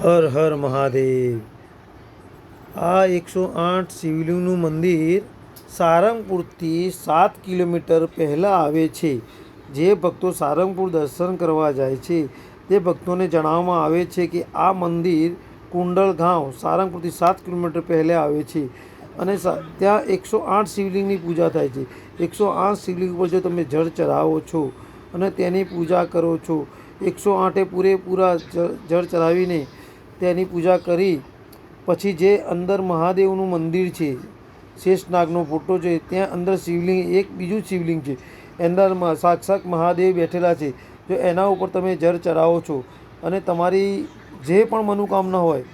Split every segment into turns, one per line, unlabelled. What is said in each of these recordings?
હર હર મહાદેવ। આ 108 શિવલિંગનું મંદિર સારંગપુરથી 7 કિલોમીટર પહેલાં આવે છે। જે ભક્તો સારંગપુર દર્શન કરવા જાય છે તે ભક્તોને જણાવવામાં આવે છે કે આ મંદિર કુંડલગાંવ સારંગપુરથી 7 કિલોમીટર પહેલાં આવે છે અને ત્યાં 108 શિવલિંગની પૂજા થાય છે। 108 શિવલિંગ પર જો તમે જળ ચઢાવો છો અને તેની પૂજા કરો છો, 108 પૂરેપૂરા જળ ચઢાવીને તેની પૂજા કરી પછી જે અંદર મહાદેવનું મંદિર છે, શેષનાગનો ફોટો છે, ત્યાં અંદર શિવલિંગ, એક બીજું શિવલિંગ છે, અંદર સાક્ષાત મહાદેવ બેઠેલા છે। જો એના ઉપર તમે જળ ચઢાવો છો અને તમારી જે પણ મનોકામના હોય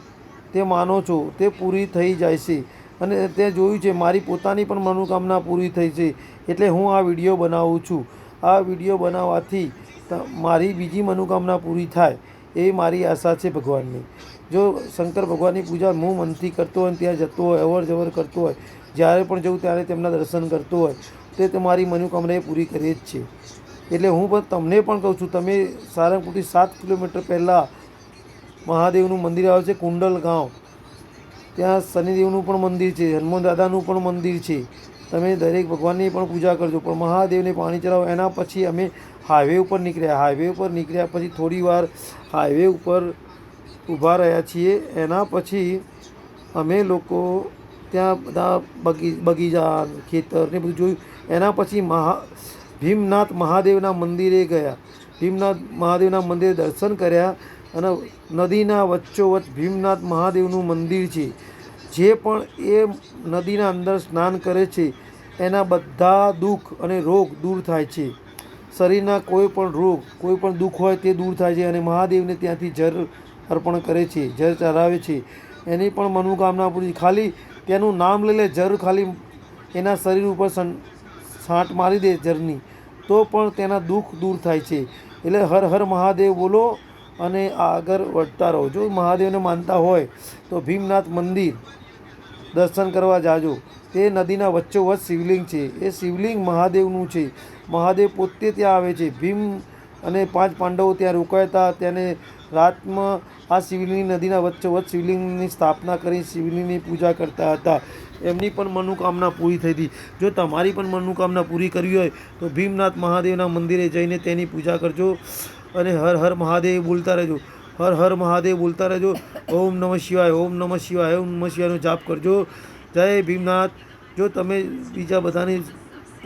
તે માનો છો તે પૂરી થઈ જાય છે। અને તે જોયું છે, મારી પોતાની પણ મનોકામના પૂરી થઈ છે, એટલે હું આ વિડીયો બનાવું છું। આ વિડીયો બનાવવાથી મારી બીજી મનોકામના પૂરી થાય એ મારી આશા છે ભગવાનની। જો શંકર ભગવાનની પૂજા હું મનથી કરતો હોય, ત્યાં જતો હોય, અવર જવર કરતો હોય, જ્યારે પણ જઉં ત્યારે તેમના દર્શન કરતો હોય તે તમારી મનોકામના એ પૂરી કરે જ છે। એટલે હું પણ તમને પણ કહું છું, તમે સારંગપુરથી 7 કિલોમીટર પહેલાં મહાદેવનું મંદિર આવે છે કુંડલગાંવ, ત્યાં શનિદેવનું પણ મંદિર છે, હનુમાન દાદાનું પણ મંદિર છે। તમે દરેક ભગવાનની પણ પૂજા કરજો, પણ મહાદેવને પાણી ચડાવો। એના પછી અમે હાઈવે ઉપર નીકળ્યા। હાઈવે ઉપર નીકળ્યા પછી થોડી વાર હાઈવે ઉપર ઊભા રહ્યા છીએ। એના પછી અમે લોકો ત્યાં બધા બગીચા, ખેતર ને બધું જોયું। એના પછી ભીમનાથ મહાદેવના મંદિરે ગયા। ભીમનાથ મહાદેવના મંદિરે દર્શન કર્યા અને નદીના વચ્ચોવચ્ચ ભીમનાથ મહાદેવનું મંદિર છે। જે પણ એ નદીના અંદર સ્નાન કરે છે એના બધા દુઃખ અને રોગ દૂર થાય છે। શરીરના કોઈ પણ રોગ, કોઈ પણ દુઃખ હોય તે દૂર થાય છે અને મહાદેવને ત્યાંથી જળ અર્પણ કરે છે, જળ ચઢાવે છે, એની પણ મનોકામના પૂરી। ખાલી તેનું નામ લઈ લે, જળ ખાલી એના શરીર ઉપર છાંટ મારી દે જળની, તો પણ તેના દુઃખ દૂર થાય છે। એટલે હર હર મહાદેવ બોલો અને આગળ વધતા રહો। જો મહાદેવને માનતા હોય તો ભીમનાથ મંદિર દર્શન કરવા જાજો। તે નદીના વચ્ચોવચ્ચ શિવલિંગ છે, એ શિવલિંગ મહાદેવનું છે। મહાદેવ પોતે ત્યાં આવે છે। ભીમ અને 5 પાંડવો ત્યાં રોકાયા હતા, તેને રાતમાં આ શિવલિંગ નદીના વચ્ચોવચ્ચ શિવલિંગની સ્થાપના કરી શિવલિંગની પૂજા કરતા હતા। એમની પણ મનોકામના પૂરી થઈ હતી। જો તમારી પણ મનોકામના પૂરી કરવી હોય તો ભીમનાથ મહાદેવના મંદિરે જઈને તેની પૂજા કરજો અને હર હર મહાદેવ બોલતા રહેજો। હર હર મહાદેવ બોલતા રહેજો। ઓમ નમઃ શિવાય, ઓમ નમઃ શિવાય, ઓમ નમઃ શિવાયનો જાપ કરજો। જય ભીમનાથ। જો તમે બીજા બધાની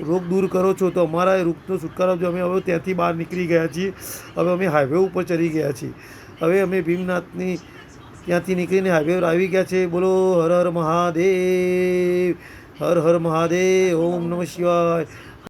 રોગ દૂર કરો છો તો અમારા રોગનો છુટકારો આપજો। અમે હવે ત્યાંથી બહાર નીકળી ગયા છીએ। હવે અમે હાઈવે ઉપર ચડી ગયા છીએ। હવે અમે ભીમનાથની ત્યાંથી નીકળીને હાઈવે પર આવી ગયા છે। બોલો હર હર મહાદેવ, હર હર મહાદેવ, ઓમ નમઃ શિવાય,